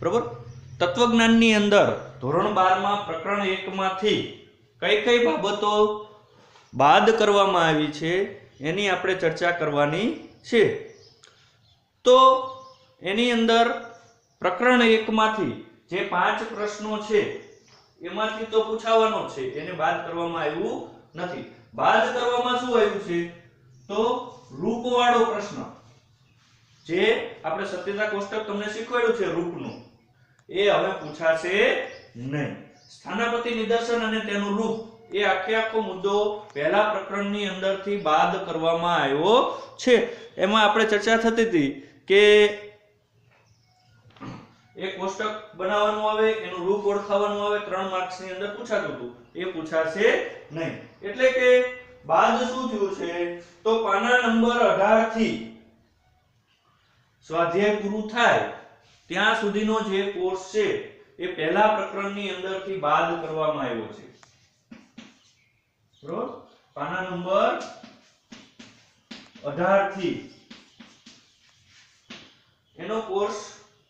બરોબર। તત્વજ્ઞાનની અંદર ધોરણ 12 માં પ્રકરણ 1 માંથી કઈ કઈ બાબતો બાદ કરવામાં આવી છે એની આપણે ચર્ચા કરવાની છે। તો એની અંદર પ્રકરણ 1 માંથી જે 5 પ્રશ્નો છે એમાંથી તો પૂછાવાનો છે, એને બાદ કરવામાં આવ્યું નથી। બાદ કરવામાં શું આવ્યું છે તો રૂપવાળો પ્રશ્ન, જે આપણે સત્યતા કોષ્ટક તમને શીખવાડ્યું છે રૂપનું, એ હવે પૂછાશે નહીં। સ્થાનાપતિ નિદર્શન અને તેનું રૂપ એ આખો મુદ્દો પહેલા પ્રકરણની અંદરથી બાદ કરવામાં આવ્યો છે। એમાં આપણે ચર્ચા થતી હતી કે એક કોષ્ટક બનાવવાનું આવે, એનું રૂપ ઓળખાવવાનું આવે, 3 માર્ક્સની અંદર પૂછાતું હતું, એ પૂછાશે નહીં। એટલે કે બાદ શું થયું છે તો પાના નંબર 18 થી સ્વાધ્યાય પૂરું થાય ત્યાં સુધીનો જે કોર્સ છે એ પહેલા પ્રકરણની અંદરથી બાદ કરવામાં આવ્યો છે, બરોબર। પાના નંબર 18 થી એનો કોર્સ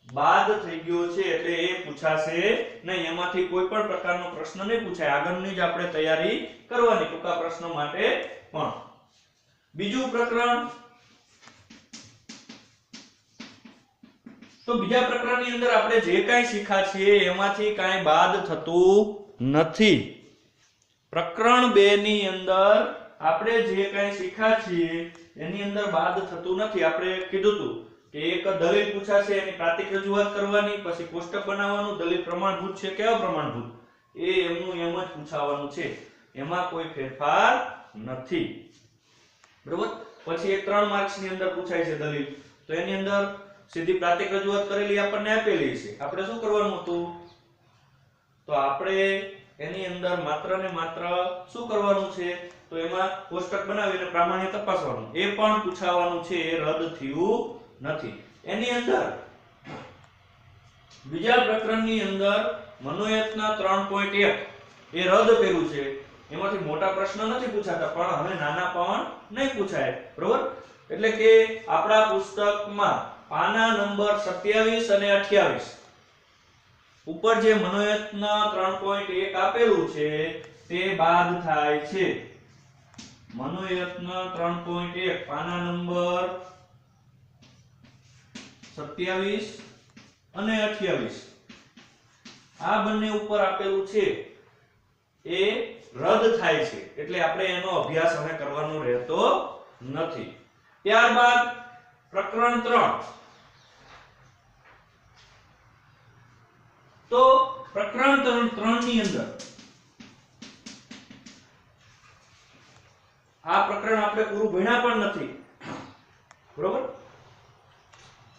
બાદ થઈ ગયો છે, એટલે એ પૂછાશે નહીં। એમાંથી કોઈ પણ પ્રકારનો પ્રશ્ન નહીં પૂછાય, આગળની જ આપણે તૈયારી કરવાની ટૂંકા પ્રશ્નો માટે પણ। બીજું પ્રકરણ, તો બીજા પ્રકરણની અંદર આપણે જે કાંઈ શીખ્યા છીએ એમાંથી કાંઈ બાદ થતું નથી। પ્રકરણ 2 ની અંદર આપણે જે કાંઈ શીખ્યા છીએ એની અંદર બાદ થતું નથી। આપણે કીધું હતું કે એક દલીલ પૂછાશે, એની પ્રાતિક રજૂઆત કરવાની, પછી કોષ્ટક બનાવવાનું, દલીલ પ્રમાણભૂત છે કેવા પ્રમાણભૂત એ એમનું એમ જ પૂછાવાનું છે, એમાં કોઈ ફેરફાર નથી, બરોબર। પછી એક 3 માર્ક્સની અંદર પૂછાય છે દલીલ, તો એની અંદર સીધી પ્રાતિક રજૂઆત કરેલી આપણને આપેલી છે, આપણે શું કરવાનું હતું તો આપણે એની અંદર માત્ર ને માત્ર શું કરવાનું છે તો એમાં કોષ્ટક બનાવીને પ્રામાણ્ય તપાસવાનું, એ પણ પૂછાવાનું છે, એ રદ થયું નથી। એની અંદર બીજા પ્રકરણની અંદર મનોયત્ન 3.1 એ રદ કર્યું છે, એમાંથી મોટા પ્રશ્ન નથી પૂછાતા, પણ હવે નાના પણ નહીં પૂછાય, બરોબર। એટલે કે આપણા પુસ્તકમાં પાના નંબર 27 અને 28 ઉપર જે મનોયત્ન 3.1 આપેલું છે તે બાદ થાય છે। મનોયત્ન 3.1 પાના નંબર 27 અને 28 આ બંને ઉપર આપેલું છે એ રદ થાય છે, એટલે આપણે એનો અભ્યાસ હવે કરવાનો રહેતો નથી। ત્યારબાદ પ્રકરણ 3, તો પ્રકરણ 3 ની અંદર આ પ્રકરણ આપણે પૂરું ભણ્યા પણ નથી, બરોબર।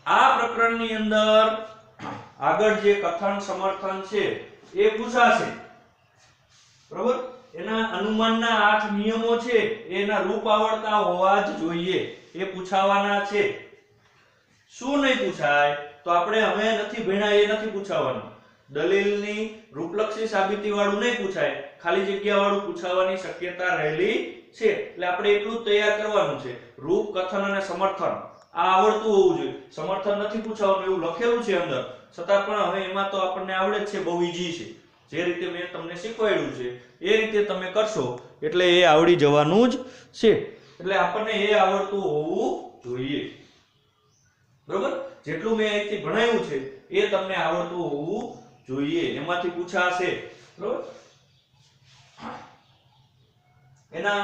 આ પ્રકરણની અંદર આગળ જે કથન સમર્થન છે એ પૂછાશે, બરોબર। એના અનુમાનના 8 નિયમો છે, એના રૂપ આવડતા હોવા જ જોઈએ, એ પૂછાવાના છે। શું નહીં પૂછાય તો આપણે હવે નથી ભણ્યા એ નથી પૂછાવાનું। દલીલની રૂપલક્ષી સાબિતી વાળું નહીં પૂછાય, ખાલી જગ્યા વાળું પૂછાવાની શક્યતા રહેલી છે, એટલે આપણે એટલું જ તૈયાર કરવાનું છે। રૂપ, કથન અને સમર્થન આ આવડતું હોવું જોઈએ, સમર્થન નથી પૂછાવાનું એવું લખેલું છે અંદર, છતાં પણ હવે એમાં તો આપણને આવડે જ છે, બહુ ઈઝી છે, જે રીતે મેં તમને શીખવાડ્યું છે એ રીતે તમે કરશો એટલે એ આવડી જવાનું જ છે, એટલે આપણને એ આવડતું હોવું જોઈએ, બરોબર। જેટલું મેં અહીંથી ભણાવ્યું છે એ તમને આવડતું હોવું જોઈએ, એમાંથી પૂછાશે, બરોબર। એના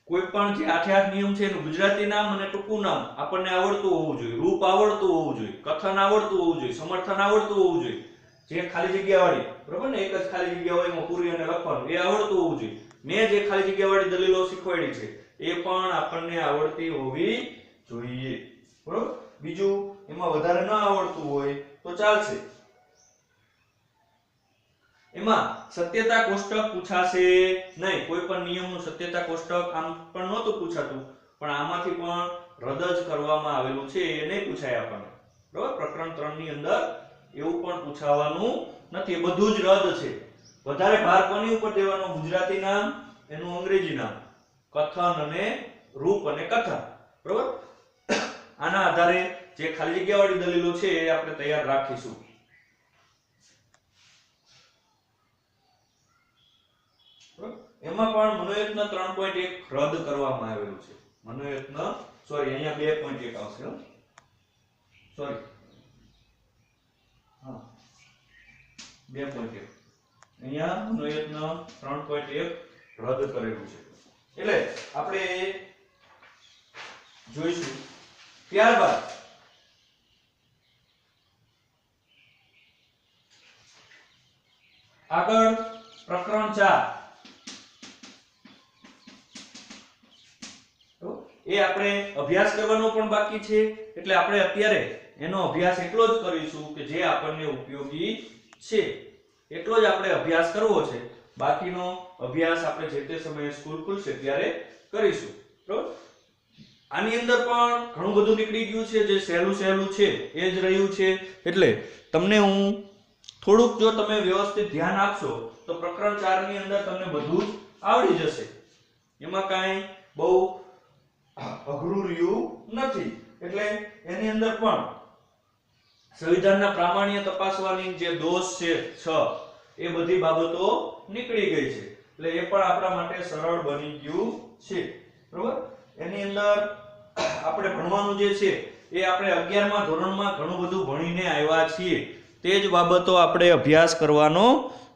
કોઈ પણ જે 8 નિયમ છે એનું ગુજરાતી નામ અને ટૂંકું નામ આપણને આવડતું હોવું જોઈએ, રૂપ આવડતું હોવું જોઈએ, કથન આવડતું હોવું જોઈએ, સમર્થન આવડતું હોવું જોઈએ, જે ખાલી જગ્યા વાળી, બરોબર ને, એક જ ખાલી જગ્યા હોય એમાં પૂરી અને લખવાનું એ આવડતું હોવું જોઈએ। મેં જે ખાલી જગ્યા વાળી દલીલો શીખવાડી છે એ પણ આપણને આવડતી હોવી જોઈએ, બરોબર। બીજું એમાં વધારે ન આવડતું હોય તો ચાલશે। એમાં સત્યતા કોષ્ટક પૂછાશે નહીં, કોઈ પણ નિયમનું સત્યતા કોષ્ટક આમ પણ નહોતું પૂછાતું, પણ આમાંથી પણ રદ જ કરવામાં આવેલું છે, એ નહીં પૂછાય આપણને, બરોબર। પ્રકરણ 3 ની અંદર એવું પણ પૂછાવાનું નથી, એ બધું જ રદ છે। વધારે ભાર કોની ઉપર દેવાનો, ગુજરાતી નામ, એનું અંગ્રેજી નામ, કથન અને રૂપ અને કથન, બરોબર। આના આધારે જે ખાલી જગ્યાવાળી દલીલો છે એ આપણે તૈયાર રાખીશું. એમાં પણ મનોયત્ન 3.1 રદ કરવામાં આવેલું છે. મનોયત્ન સોરી અહીંયા 2.1 આવશે. સોરી હા 2.1 અહીંયા મનોયત્ન 3.1 રદ કરેલું છે એટલે આપણે જોઈશું. ત્યારબાદ આગળ પ્રકરણ 4 તો એ આપણે અભ્યાસ કરવાનો પણ બાકી છે એટલે આપણે અત્યારે એનો અભ્યાસ એટલો જ કરીશું કે જે આપણને ઉપયોગી છે એટલો જ આપણે અભ્યાસ કરવો છે. બાકીનો અભ્યાસ આપણે જે તે સમયે સ્કૂલ ખુલશે ત્યારે કરીશું. બરોબર. આની અંદર પણ ઘણું બધું નીકળી ગયું છે જે સહેલું છે એ જ રહ્યું છે એટલે તમને હું થોડુંક જો તમે વ્યવસ્થિત ધ્યાન આપશો તો પ્રકરણ 4 ની અંદર તમને બધું જ આવડી જશે. એમાં કાંઈ બહુ અઘરું રહ્યું નથી એટલે એની અંદર પણ સંવિધાનના પ્રામાણ્ય તપાસવાની જે દોષ છે 6 એ બધી બાબતો નીકળી ગઈ છે એટલે એ પણ આપણા માટે સરળ બની ગયું છે. બરોબર. એની અંદર આપણે ભણવાનું જે છે એ આપણે 11મા ધોરણમાં ઘણું બધું ભણીને આવ્યા છીએ તે જ બાબતો આપણે અભ્યાસ કરવાનો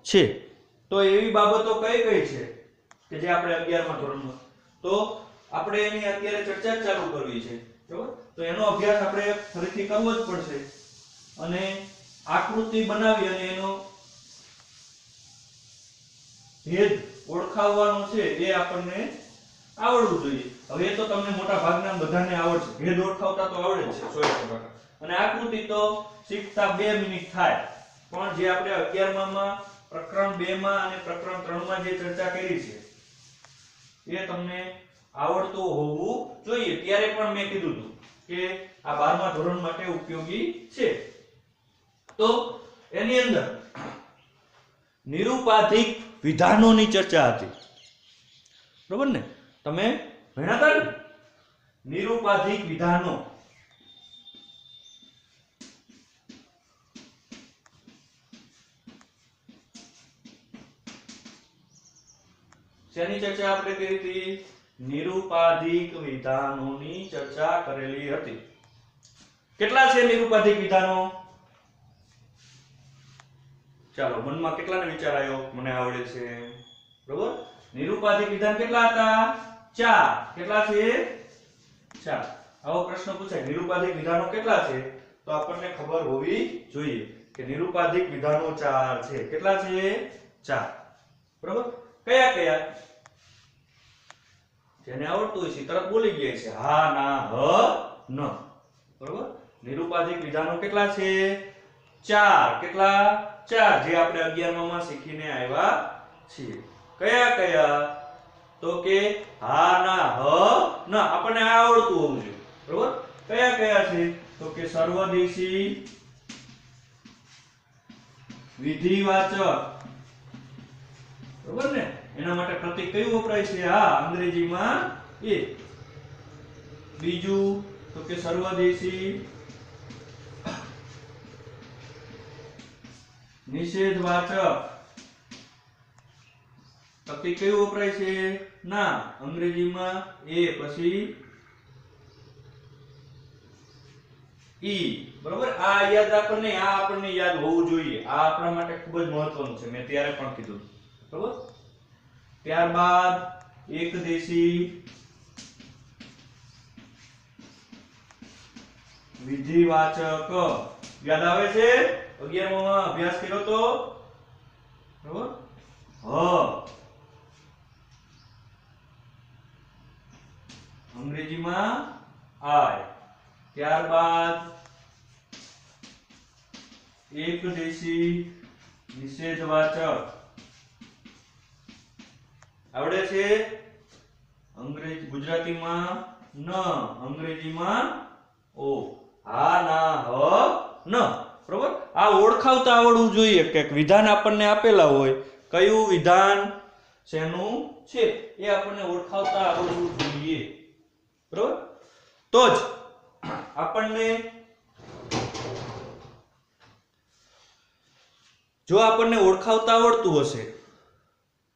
છે. તો એવી બાબતો કઈ કઈ છે કે જે આપણે 11મા ધોરણમાં તો આપણે એની અત્યારે ચર્ચા ચાલુ કરવી છે. બરોબર. તો એનો અભ્યાસ આપણે ફરીથી કરવો જ પડશે અને આકૃતિ બનાવી અને એનો ભેદ ઓળખાવવાનો છે એ આપણને આવડવું જોઈએ. હવે એ તો તમને મોટા ભાગના બધાને આવડશે. ભેદ ઓળખાવતા તો આવડે જ છે 100%. અને આકૃતિ તો શીખતા 2 મિનિટ થાય પણ જે આપણે 11માં પ્રકરણ 2 માં અને પ્રકરણ 3 માં જે ચર્ચા કરી છે એ તમને આવડતું હોવું જોઈએ. ત્યારે પણ મેં કીધું હતું કે આ 12મા ધોરણ માટે ઉપયોગી છે. તો એની અંદર નિરૂપાધિક વિધાનોની ચર્ચા હતી. બરોબર ને? તમે ભણ્યા હતા ને નિરૂપાધિક વિધાનો. શેની ચર્ચા આપણે કરી હતી? નિરૂપાધિક વિધાનોની ચર્ચા કરેલી હતી. કેટલા છે નિરૂપાધિક વિધાનો? ચાલો મનમાં કેટલાને વિચાર આવ્યો? મને આવડે છે. બરોબર. નિરૂપાધિક વિધાન કેટલા હતા? 4. કેટલા છે? 4. આવો પ્રશ્ન પૂછાય નિરૂપાધિક વિધાનો કેટલા છે તો આપણને ખબર હોવી જોઈએ કે નિરૂપાધિક વિધાનો 4 છે. કેટલા છે? 4. બરોબર. કયા કયા? જેને આવડતું હોય છે તરત બોલી ગયા છે હા ના હ ન. બરોબર. નિરૂપાધિક વિધાનો કેટલા છે? 4. કેટલા? 4 જે આપણે 11માં શીખીને આવ્યા છીએ. કયા કયા? તો કે હા ના હ ન. આપણને આવડતું હોવું જોઈએ. બરોબર. કયા કયા છે? તો કે સર્વદેશી, વિધિવાચક. બરોબર ને? એના માટે પ્રતીક કયું વપરાય છે? હા અંગ્રેજીમાં એ. બીજું તો કે સર્વદેશી, નિષેધવાચક. પ્રતીક કયું વપરાય છે? ના અંગ્રેજીમાં એ પછી ઈ. બરોબર. આ યાદ રાખો ને, આ આપણને યાદ હોવું જોઈએ. આ આપણા માટે ખૂબ જ મહત્વનું છે. મેં ત્યારે પણ કીધું. બરોબર. ત્યારબાદ એકદેશી, વિધિવાચક. યાદ આવે છે? 11માં અભ્યાસ કર્યો તો. બરોબર. હ અંગ્રેજીમાં આય. ત્યારબાદ એકદેશી, નિષેધવાચક. આવડે છે? અંગ્રેજી ગુજરાતીમાં ન, અંગ્રેજીમાં ઓ. હા ના હ ન. બરોબર. આ ઓળખાવતા આવડવું જોઈએ કે વિધાન આપણને આપેલા હોય કયું વિધાન શેનું છે એ આપણને ઓળખાવતા આવડવું જોઈએ. બરોબર. તો જ આપણને જો આપણને ઓળખાવતા આવડતું હશે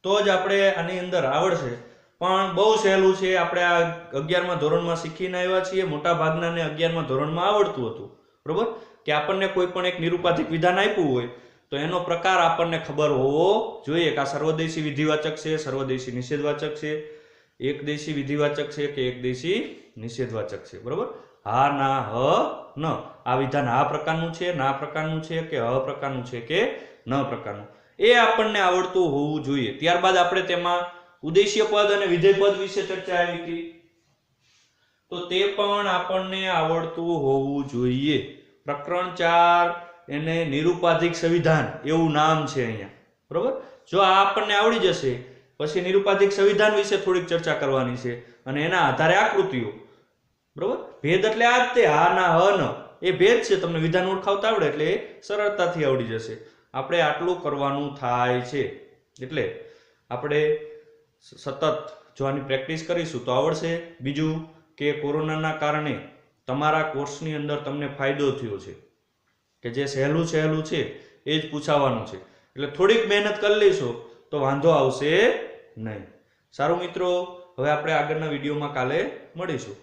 તો જ આપણે આની અંદર આવડશે. પણ બહુ સહેલું છે. આપણે આ 11મા ધોરણમાં શીખીને આવ્યા છીએ. મોટા ભાગનાને 11મા ધોરણમાં આવડતું હતું. બરોબર, કે આપણને કોઈ પણ એક નિરૂપાધિક વિધાન આપ્યું હોય તો એનો પ્રકાર આપણને ખબર હોવો જોઈએ કે આ સર્વદેશી વિધિવાચક છે, સર્વદેશી નિષેધવાચક છે, એકદેશી વિધિવાચક છે કે એકદેશી નિષેધવાચક છે. બરોબર, હા, ના, હ, ન. આ વિધાન આ પ્રકારનું છે, ના પ્રકારનું છે કે હ પ્રકારનું છે કે ન પ્રકારનું, એ આપણને આવડતું હોવું જોઈએ. ત્યારબાદ આપણે તેમાં ઉદ્દેશ્ય પદ અને વિધેય પદ વિશે ચર્ચા આવી હતી, તો તે પણ આપણને આવડતું હોવું જોઈએ. પ્રકરણ 4 એને નિરૂપાધિક સંવિધાન એવું નામ છે અહીંયા. બરોબર, જો આ આપણને આવડી જશે પછી નિરૂપાધિક સંવિધાન વિશે થોડીક ચર્ચા કરવાની છે અને એના આધારે આકૃતિઓ. બરોબર, ભેદ એટલે આ જ તે, હા, ના, હ, ન, એ ભેદ છે. તમને વિધાન ઓળખાવતા આવડે એટલે એ સરળતાથી આવડી જશે. આપણે આટલું કરવાનું થાય છે. એટલે આપણે સતત જો આની પ્રેક્ટિસ કરીશું તો આવડશે. બીજું કે કોરોનાના કારણે તમારા કોર્સની અંદર તમને ફાયદો થયો છે કે જે સહેલું છે એ જ પૂછાવાનું છે. એટલે થોડીક મહેનત કરી લઈશું તો વાંધો આવશે નહીં. સારું મિત્રો, હવે આપણે આગળના વિડીયોમાં કાલે મળીશું.